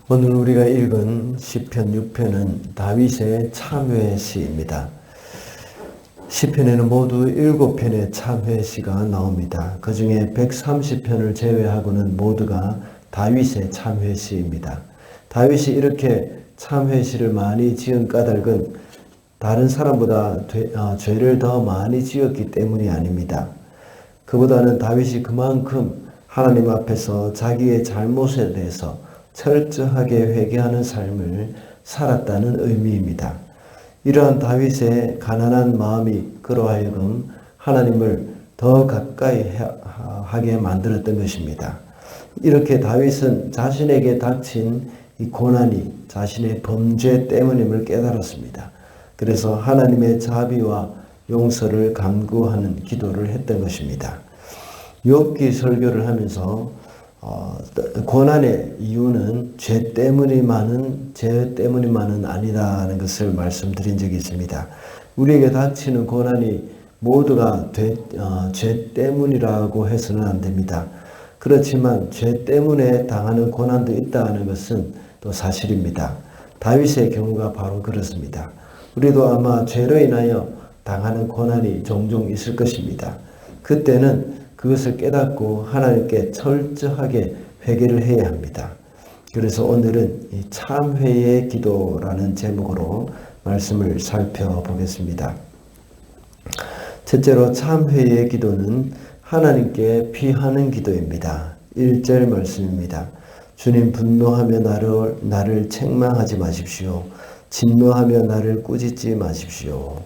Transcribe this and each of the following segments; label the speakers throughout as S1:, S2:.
S1: 오늘 우리가 읽은 시편 6편은 다윗의 참회 시입니다. 시편에는 모두 7편의 참회 시가 나옵니다. 그 중에 130편을 제외하고는 모두가 다윗의 참회 시입니다. 다윗이 이렇게 참회 시를 많이 지은 까닭은 다른 사람보다 죄를 더 많이 지었기 때문이 아닙니다. 그보다는 다윗이 그만큼 하나님 앞에서 자기의 잘못에 대해서 철저하게 회개하는 삶을 살았다는 의미입니다. 이러한 다윗의 가난한 마음이 그로 하여금 하나님을 더 가까이 하게 만들었던 것입니다. 이렇게 다윗은 자신에게 닥친 이 고난이 자신의 범죄 때문임을 깨달았습니다. 그래서 하나님의 자비와 용서를 간구하는 기도를 했던 것입니다. 욥기 설교를 하면서 고난의 이유는 죄 때문이만은 아니다라는 것을 말씀드린 적이 있습니다. 우리에게 닥치는 고난이 모두가 죄 때문이라고 해서는 안 됩니다. 그렇지만 죄 때문에 당하는 고난도 있다는 것은 또 사실입니다. 다윗의 경우가 바로 그렇습니다. 우리도 아마 죄로 인하여 당하는 고난이 종종 있을 것입니다. 그때는 그것을 깨닫고 하나님께 철저하게 회개를 해야 합니다. 그래서 오늘은 이 참회의 기도라는 제목으로 말씀을 살펴보겠습니다. 첫째로 참회의 기도는 하나님께 피하는 기도입니다. 1절 말씀입니다. 주님, 분노하며 나를 책망하지 마십시오. 진노하며 나를 꾸짖지 마십시오.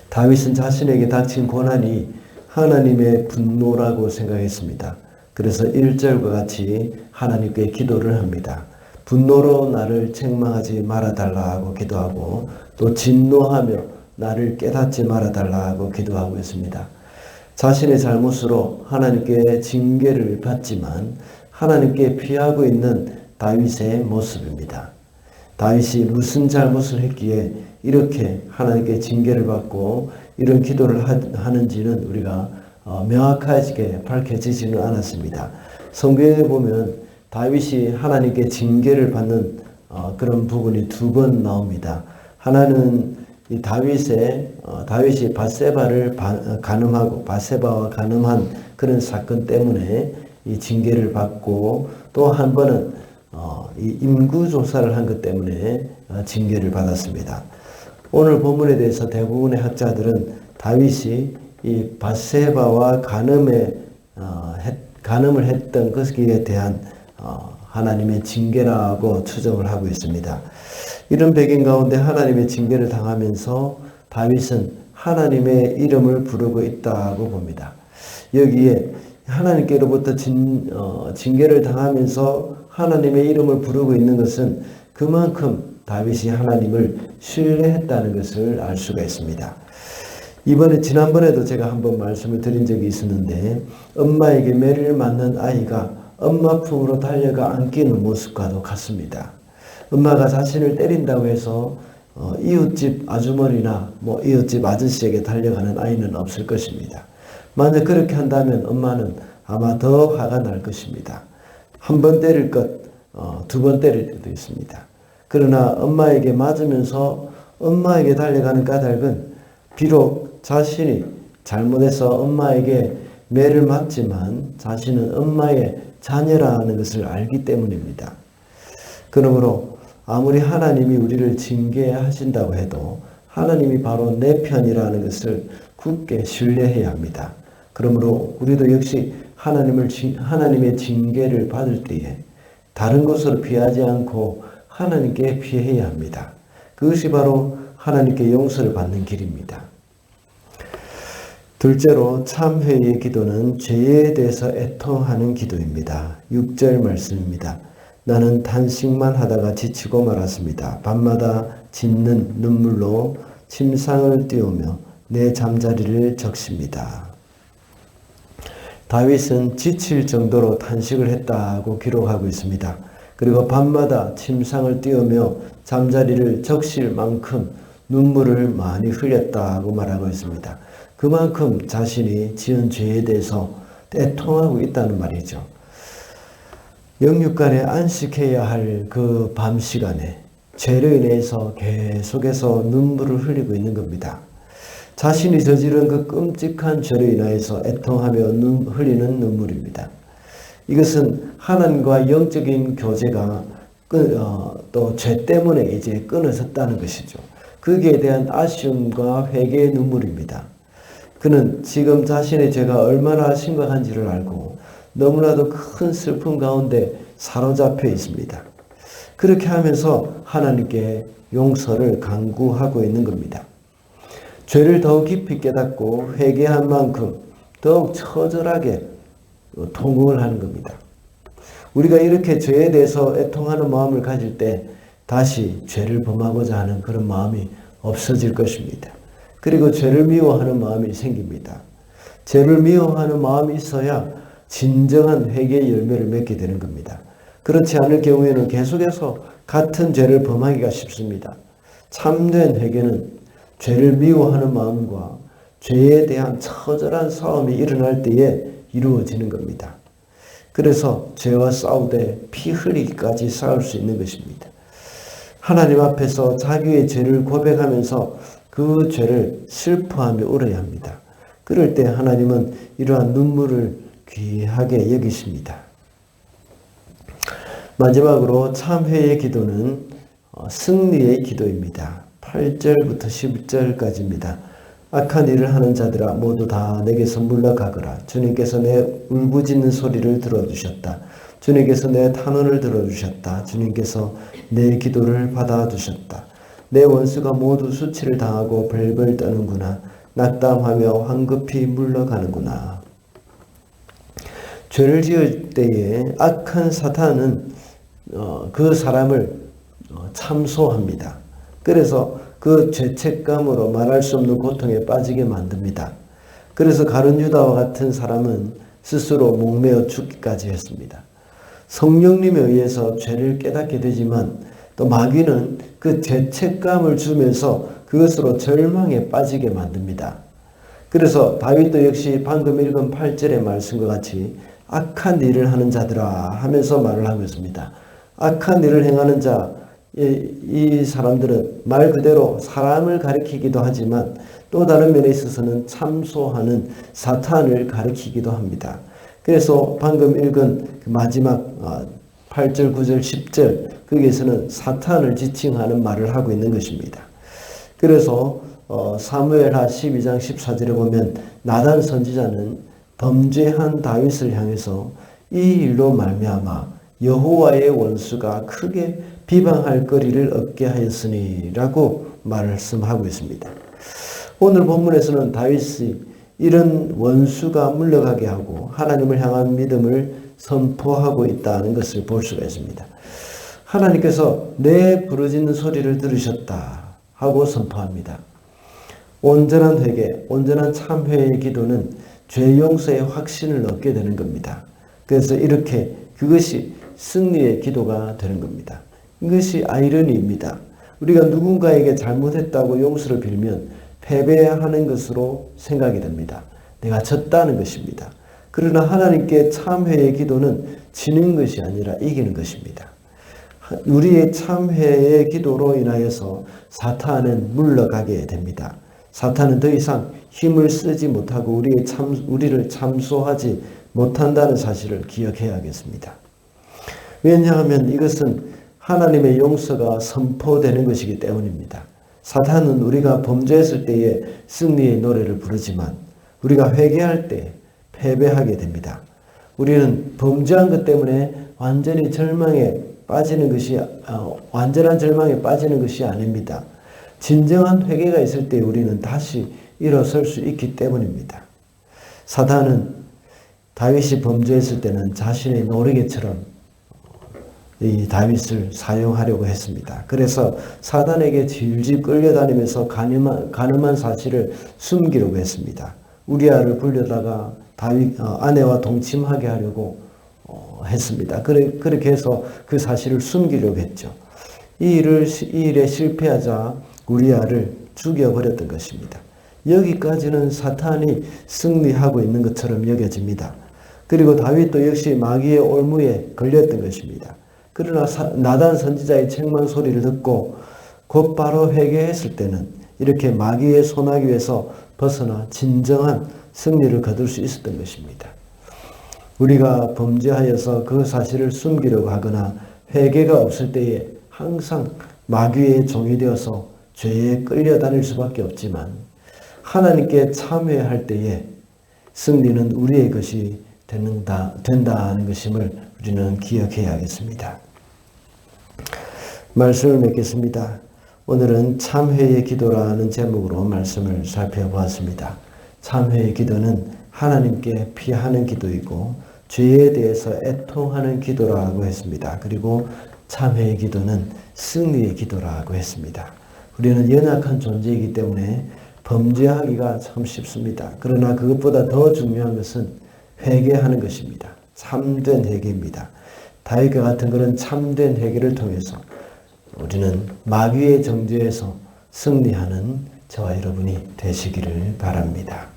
S1: 다윗은 자신에게 닥친 고난이 하나님의 분노라고 생각했습니다. 그래서 1절과 같이 하나님께 기도를 합니다. 분노로 나를 책망하지 말아달라고 기도하고 또 진노하며 나를 깨닫지 말아달라고 기도하고 있습니다. 자신의 잘못으로 하나님께 징계를 받지만 하나님께 피하고 있는 다윗의 모습입니다. 다윗이 무슨 잘못을 했기에 이렇게 하나님께 징계를 받고 이런 기도를 하는지는 우리가 명확하게 밝혀지지는 않았습니다. 성경에 보면 다윗이 하나님께 징계를 받는 그런 부분이 2번 나옵니다. 하나는 이 다윗이 밧세바와 간음한 그런 사건 때문에 이 징계를 받고 또 한 번은 이 임구조사를 한 것 때문에 징계를 받았습니다. 오늘 본문에 대해서 대부분의 학자들은 다윗이 이 밧세바와 간음을 했던 것에 대한 하나님의 징계라고 추정을 하고 있습니다. 이런 배경 가운데 하나님의 징계를 당하면서 다윗은 하나님의 이름을 부르고 있다고 봅니다. 여기에 하나님께로부터 징계를 당하면서 하나님의 이름을 부르고 있는 것은 그만큼 다윗이 하나님을 신뢰했다는 것을 알 수가 있습니다. 지난번에도 제가 한번 말씀을 드린 적이 있었는데 엄마에게 매를 맞는 아이가 엄마 품으로 달려가 안기는 모습과도 같습니다. 엄마가 자신을 때린다고 해서 이웃집 아주머니나 이웃집 아저씨에게 달려가는 아이는 없을 것입니다. 만약 그렇게 한다면 엄마는 아마 더 화가 날 것입니다. 한 번 때릴 것, 2번 때릴 때도 있습니다. 그러나 엄마에게 맞으면서 엄마에게 달려가는 까닭은 비록 자신이 잘못해서 엄마에게 매를 맞지만 자신은 엄마의 자녀라는 것을 알기 때문입니다. 그러므로 아무리 하나님이 우리를 징계하신다고 해도 하나님이 바로 내 편이라는 것을 굳게 신뢰해야 합니다. 그러므로 우리도 역시 하나님의 징계를 받을 때에 다른 곳으로 피하지 않고 하나님께 피해야 합니다. 그것이 바로 하나님께 용서를 받는 길입니다. 둘째로 참회의 기도는 죄에 대해서 애통하는 기도입니다. 6절 말씀입니다. 나는 탄식만 하다가 지치고 말았습니다. 밤마다 짖는 눈물로 침상을 띄우며 내 잠자리를 적십니다. 다윗은 지칠 정도로 탄식을 했다고 기록하고 있습니다. 그리고 밤마다 침상을 띄우며 잠자리를 적실 만큼 눈물을 많이 흘렸다고 말하고 있습니다. 그만큼 자신이 지은 죄에 대해서 애통하고 있다는 말이죠. 영육간에 안식해야 할 그 밤 시간에 죄로 인해서 계속해서 눈물을 흘리고 있는 겁니다. 자신이 저지른 그 끔찍한 죄로 인하여서 애통하며 흘리는 눈물입니다. 이것은 하나님과 영적인 교제가 또 죄 때문에 이제 끊어졌다는 것이죠. 거기에 대한 아쉬움과 회개의 눈물입니다. 그는 지금 자신의 죄가 얼마나 심각한지를 알고 너무나도 큰 슬픔 가운데 사로잡혀 있습니다. 그렇게 하면서 하나님께 용서를 간구하고 있는 겁니다. 죄를 더욱 깊이 깨닫고 회개한 만큼 더욱 처절하게 통곡을 하는 겁니다. 우리가 이렇게 죄에 대해서 애통하는 마음을 가질 때 다시 죄를 범하고자 하는 그런 마음이 없어질 것입니다. 그리고 죄를 미워하는 마음이 생깁니다. 죄를 미워하는 마음이 있어야 진정한 회개의 열매를 맺게 되는 겁니다. 그렇지 않을 경우에는 계속해서 같은 죄를 범하기가 쉽습니다. 참된 회개는 죄를 미워하는 마음과 죄에 대한 처절한 싸움이 일어날 때에 이루어지는 겁니다. 그래서 죄와 싸우되 피 흘리기까지 싸울 수 있는 것입니다. 하나님 앞에서 자기의 죄를 고백하면서 그 죄를 슬퍼하며 울어야 합니다. 그럴 때 하나님은 이러한 눈물을 귀하게 여기십니다. 마지막으로 참회의 기도는 승리의 기도입니다. 8절부터 11절까지입니다. 악한 일을 하는 자들아 모두 다 내게서 물러가거라. 주님께서 내 울부짖는 소리를 들어주셨다. 주님께서 내 탄원을 들어주셨다. 주님께서 내 기도를 받아주셨다. 내 원수가 모두 수치를 당하고 벌벌 떠는구나. 낙담하며 황급히 물러가는구나. 죄를 지을 때에 악한 사탄은 그 사람을 참소합니다. 그래서 그 죄책감으로 말할 수 없는 고통에 빠지게 만듭니다. 그래서 가룟 유다와 같은 사람은 스스로 목매어 죽기까지 했습니다. 성령님에 의해서 죄를 깨닫게 되지만 또 마귀는 그 죄책감을 주면서 그것으로 절망에 빠지게 만듭니다. 그래서 다윗도 역시 방금 읽은 8절의 말씀과 같이 악한 일을 하는 자들아 하면서 말을 하고 있습니다. 악한 일을 행하는 자, 이 사람들은 말 그대로 사람을 가리키기도 하지만 또 다른 면에 있어서는 참소하는 사탄을 가리키기도 합니다. 그래서 방금 읽은 그 마지막 8절, 9절, 10절 거기에서는 사탄을 지칭하는 말을 하고 있는 것입니다. 그래서 사무엘하 12장 14절에 보면 나단 선지자는 범죄한 다윗을 향해서 이 일로 말미암아 여호와의 원수가 크게 비방할 거리를 얻게 하였으니 라고 말씀하고 있습니다. 오늘 본문에서는 다윗이 이런 원수가 물러가게 하고 하나님을 향한 믿음을 선포하고 있다는 것을 볼 수가 있습니다. 하나님께서 내 부르짖는 소리를 들으셨다 하고 선포합니다. 온전한 회개, 온전한 참회의 기도는 죄 용서의 확신을 얻게 되는 겁니다. 그래서 이렇게 그것이 승리의 기도가 되는 겁니다. 이것이 아이러니입니다. 우리가 누군가에게 잘못했다고 용서를 빌면 패배하는 것으로 생각이 됩니다. 내가 졌다는 것입니다. 그러나 하나님께 참회의 기도는 지는 것이 아니라 이기는 것입니다. 우리의 참회의 기도로 인하여서 사탄은 물러가게 됩니다. 사탄은 더 이상 힘을 쓰지 못하고 우리를 참소하지 못한다는 사실을 기억해야겠습니다. 왜냐하면 이것은 하나님의 용서가 선포되는 것이기 때문입니다. 사탄은 우리가 범죄했을 때에 승리의 노래를 부르지만 우리가 회개할 때 패배하게 됩니다. 우리는 범죄한 것 때문에 완전한 절망에 빠지는 것이 아닙니다. 진정한 회개가 있을 때 우리는 다시 일어설 수 있기 때문입니다. 사탄은 다윗이 범죄했을 때는 자신의 노리개처럼 이 다윗을 사용하려고 했습니다. 그래서 사단에게 질질 끌려다니면서 가늠한 사실을 숨기려고 했습니다. 우리아를 불려다가 다윗 아내와 동침하게 하려고 했습니다. 그렇게 해서 그 사실을 숨기려고 했죠. 이 일에 실패하자 우리아를 죽여버렸던 것입니다. 여기까지는 사탄이 승리하고 있는 것처럼 여겨집니다. 그리고 다윗도 역시 마귀의 올무에 걸렸던 것입니다. 그러나 나단 선지자의 책망 소리를 듣고 곧바로 회개했을 때는 이렇게 마귀의 소나기에서 벗어나 진정한 승리를 거둘 수 있었던 것입니다. 우리가 범죄하여서 그 사실을 숨기려고 하거나 회개가 없을 때에 항상 마귀의 종이 되어서 죄에 끌려다닐 수밖에 없지만 하나님께 참회할 때에 승리는 우리의 것이 된다는 것임을 우리는 기억해야겠습니다. 말씀을 맺겠습니다. 오늘은 참회의 기도라는 제목으로 말씀을 살펴보았습니다. 참회의 기도는 하나님께 피하는 기도이고 죄에 대해서 애통하는 기도라고 했습니다. 그리고 참회의 기도는 승리의 기도라고 했습니다. 우리는 연약한 존재이기 때문에 범죄하기가 참 쉽습니다. 그러나 그것보다 더 중요한 것은 회개하는 것입니다. 참된 회개입니다. 다윗과 같은 그런 참된 회개를 통해서 우리는 마귀의 정죄에서 승리하는 저와 여러분이 되시기를 바랍니다.